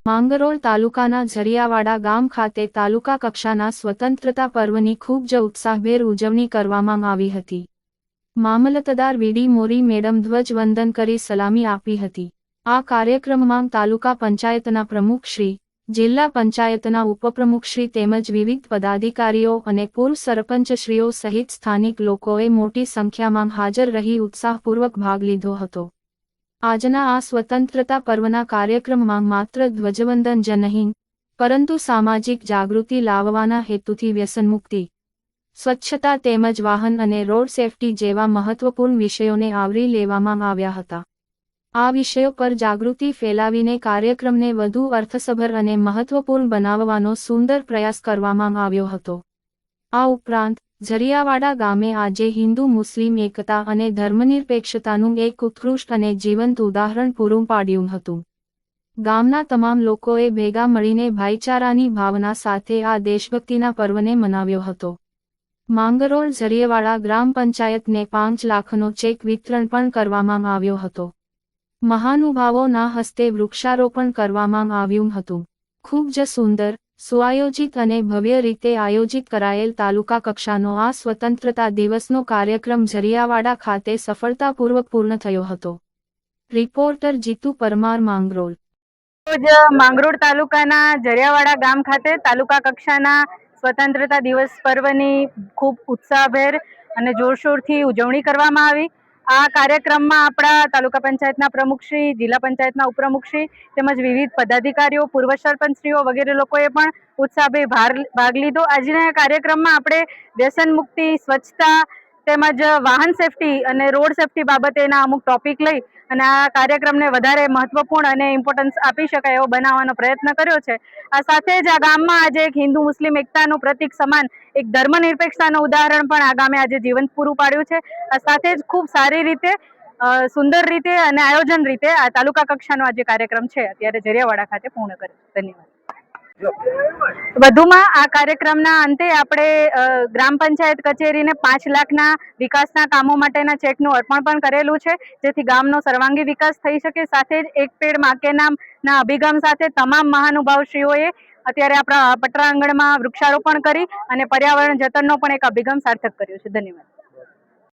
માંગરોળ તાલુકાના ઝરિયાવાડા ગામ ખાતે તાલુકા કક્ષાના સ્વતંત્રતા પર્વની ખૂબ જ ઉત્સાહભેર ઉજવણી કરવામાં આવી હતી. મામલતદાર વીડી મોરી મેડમ ધ્વજવંદન કરી સલામી આપી હતી. આ કાર્યક્રમમાં તાલુકા પંચાયતના પ્રમુખશ્રી, જિલ્લા પંચાયતના ઉપપ્રમુખશ્રી તેમજ વિવિધ પદાધિકારીઓ અને પૂર્વ સરપંચશ્રીઓ સહિત સ્થાનિક લોકોએ મોટી સંખ્યામાં હાજર રહી ઉત્સાહપૂર્વક ભાગ લીધો હતો. આજના આ સ્વતંત્રતા પર્વના કાર્યક્રમમાં માત્ર ધ્વજવંદન જ નહીં, પરંતુ સામાજિક જાગૃતિ લાવવાના હેતુથી વ્યસનમુક્તિ, સ્વચ્છતા તેમજ વાહન અને રોડ સેફટી જેવા મહત્વપૂર્ણ વિષયોને આવરી લેવામાં આવ્યા હતા. આ વિષયો પર જાગૃતિ ફેલાવીને કાર્યક્રમને વધુ અર્થસભર અને મહત્વપૂર્ણ બનાવવાનો સુંદર પ્રયાસ કરવામાં આવ્યો હતો. આ ઉપરાંત ઝરિયાવાડા ગામે આજે હિન્દુ મુસ્લિમ એકતા અને ધર્મનિરપેક્ષતાનું એક ઉત્કૃષ્ટ અને જીવંત ઉદાહરણ પૂરું પાડ્યું હતું. ગામના તમામ લોકોએ ભેગા મળીને ભાઈચારાની ભાવના સાથે આ દેશભક્તિના પર્વને મનાવ્યો હતો. માંગરોળ ઝરિયાવાડા ગ્રામ પંચાયતને 5 લાખનો ચેક વિતરણ પણ કરવામાં આવ્યો હતો. મહાનુભાવોના હસ્તે વૃક્ષારોપણ કરવામાં આવ્યું હતું. ખૂબ જ સુંદર, સુઆયોજિત અને ભવ્ય રીતે આયોજિત કરાયેલ તાલુકા કક્ષાનો આ સ્વતંત્રતા દિવસનો કાર્યક્રમ ઝરિયાવાડા ખાતે સફળતાપૂર્વક પૂર્ણ થયો હતો. રિપોર્ટર જીતુ પરમાર, માંગરોળ. માંગરોળ તાલુકાના ઝરિયાવાડા ગામ ખાતે તાલુકા કક્ષાના સ્વતંત્રતા દિવસ પર્વની ખૂબ ઉત્સાહભેર અને જોરશોરથી ઉજવણી કરવામાં આવી. આ કાર્યક્રમમાં આપણા તાલુકા પંચાયતના પ્રમુખશ્રી, જિલ્લા પંચાયતના ઉપપ્રમુખશ્રી તેમજ વિવિધ પદાધિકારીઓ, પૂર્વ સરપંચશ્રીઓ વગેરે લોકોએ પણ ઉત્સાહભેર ભાગ લીધો. આજના કાર્યક્રમમાં આપણે વ્યસન મુક્તિ, સ્વચ્છતા તેમજ વાહન સેફટી અને રોડ સેફટી બાબતેના અમુક ટોપિક લઈ અને આ કાર્યક્રમને વધારે મહત્વપૂર્ણ અને ઇમ્પોર્ટન્સ આપી શકાય એવો બનાવવાનો પ્રયત્ન કર્યો છે. આ સાથે જ આ ગામમાં આજે એક હિન્દુ મુસ્લિમ એકતાનું પ્રતીક સમાન એક ધર્મનિરપેક્ષતાનું ઉદાહરણ પણ આ ગામે આજે જીવંત પૂરું પાડ્યું છે. આ સાથે જ ખૂબ સારી રીતે, સુંદર રીતે અને આયોજન રીતે આ તાલુકા કક્ષાનો આજે કાર્યક્રમ છે અત્યારે ઝરિયાવાડા ખાતે પૂર્ણ કર્યો. ધન્યવાદ. વધુમાં આ કાર્યક્રમના અંતે આપણે ગ્રામ પંચાયત કચેરીને 5 લાખના વિકાસના કામો માટેના ચેકનું અર્પણ પણ કરેલું છે, જેથી ગામનો સર્વાંગી વિકાસ થઈ શકે. સાથે જ એક પેડ માં કે નામના અભિગમ સાથે તમામ મહાનુભાવશ્રીઓએ અત્યારે આપણા પટરા આંગણમાં વૃક્ષારોપણ કરી અને પર્યાવરણ જતનનો પણ એક અભિગમ સાર્થક કર્યો છે. ધન્યવાદ.